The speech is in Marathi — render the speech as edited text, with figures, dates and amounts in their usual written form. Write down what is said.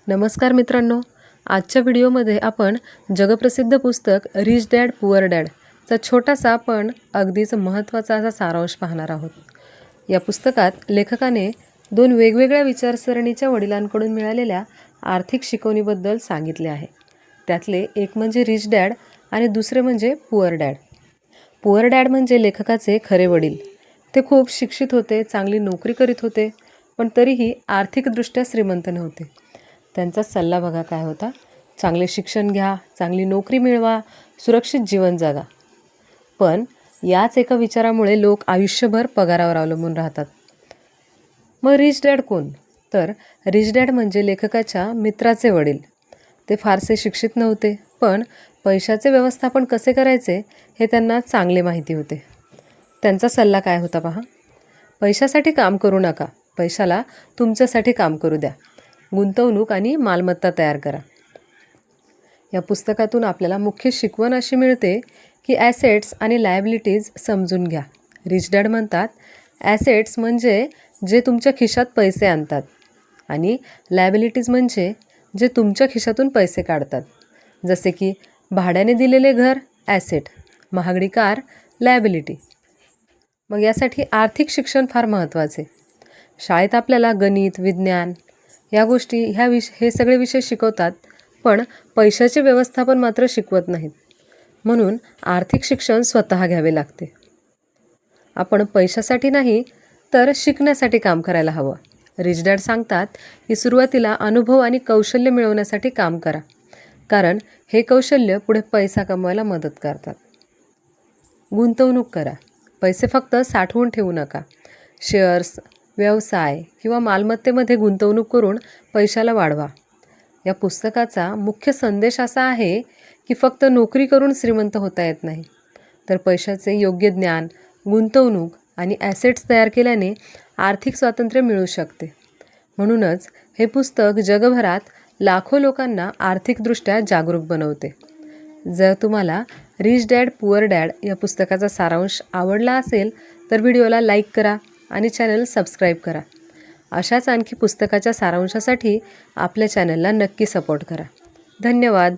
नमस्कार मित्रांनो, आजच्या व्हिडिओमध्ये आपण जगप्रसिद्ध पुस्तक रिच डॅड पुअर डॅडचा छोटासा पण अगदीच महत्त्वाचा असा सारांश पाहणार आहोत. या पुस्तकात लेखकाने दोन वेगवेगळ्या विचारसरणीच्या वडिलांकडून मिळालेल्या आर्थिक शिकवणीबद्दल सांगितले आहे. त्यातले एक म्हणजे रिच डॅड आणि दुसरे म्हणजे पुअर डॅड. पुअर डॅड म्हणजे लेखकाचे खरे वडील. ते खूप शिक्षित होते, चांगली नोकरी करीत होते, पण तरीही आर्थिकदृष्ट्या श्रीमंत नव्हते. त्यांचा सल्ला बघा काय होता: चांगले शिक्षण घ्या, चांगली नोकरी मिळवा, सुरक्षित जीवन जगा. पण याच एका विचारामुळे लोक आयुष्यभर पगारावर अवलंबून राहतात. मग रिच डॅड कोण? तर रिच डॅड म्हणजे लेखकाच्या मित्राचे वडील. ते फारसे शिक्षित नव्हते, पण पैशाचे व्यवस्थापन कसे करायचे हे त्यांना चांगले माहिती होते. त्यांचा सल्ला काय होता पहा: पैशासाठी काम करू नका, पैशाला तुमच्यासाठी काम करू द्या. गुंतवणूक आणि मालमत्ता तयार करा. या पुस्तकातून आपल्याला मुख्य शिकवण अशी मिळते की ॲसेट्स आणि लायबिलिटीज समजून घ्या. रिच डॅड म्हणतात, ॲसेट्स म्हणजे जे तुमच्या खिशात पैसे आणतात आणि लायबिलिटीज म्हणजे जे तुमच्या खिशातून पैसे काढतात. जसे की भाड्याने दिलेले घर ॲसेट, महागडी कार लायबिलिटी. मग यासाठी आर्थिक शिक्षण फार महत्त्वाचे. शाळेत आपल्याला गणित, विज्ञान या गोष्टी हे सगळे विषय शिकवतात, पण पैशाचे व्यवस्थापन मात्र शिकवत नाहीत. म्हणून आर्थिक शिक्षण स्वतः घ्यावे लागते. आपण पैशासाठी नाही तर शिकण्यासाठी काम करायला हवं. रिच डॅड सांगतात की सुरुवातीला अनुभव आणि कौशल्य मिळवण्यासाठी काम करा, कारण हे कौशल्य पुढे पैसा कमवायला मदत करतात. गुंतवणूक करा. पैसे फक्त साठवून ठेवू नका. शेअर्स, व्यवसाय किंवा मालमत्तेमध्ये गुंतवणूक करून पैशाला वाढवा. या पुस्तकाचा मुख्य संदेश असा आहे की फक्त नोकरी करून श्रीमंत होता येत नाही, तर पैशाचे योग्य ज्ञान, गुंतवणूक आणि ॲसेट्स तयार केल्याने आर्थिक स्वातंत्र्य मिळू शकते. म्हणूनच हे पुस्तक जगभरात लाखो लोकांना आर्थिकदृष्ट्या जागरूक बनवते. जर तुम्हाला रिच डॅड पुअर डॅड या पुस्तकाचा सारांश आवडला असेल तर व्हिडिओला लाईक करा आणि चॅनल सबस्क्राईब करा. अशाच आणखी पुस्तकाच्या सारांशासाठी आपल्या चॅनलला नक्की सपोर्ट करा. धन्यवाद.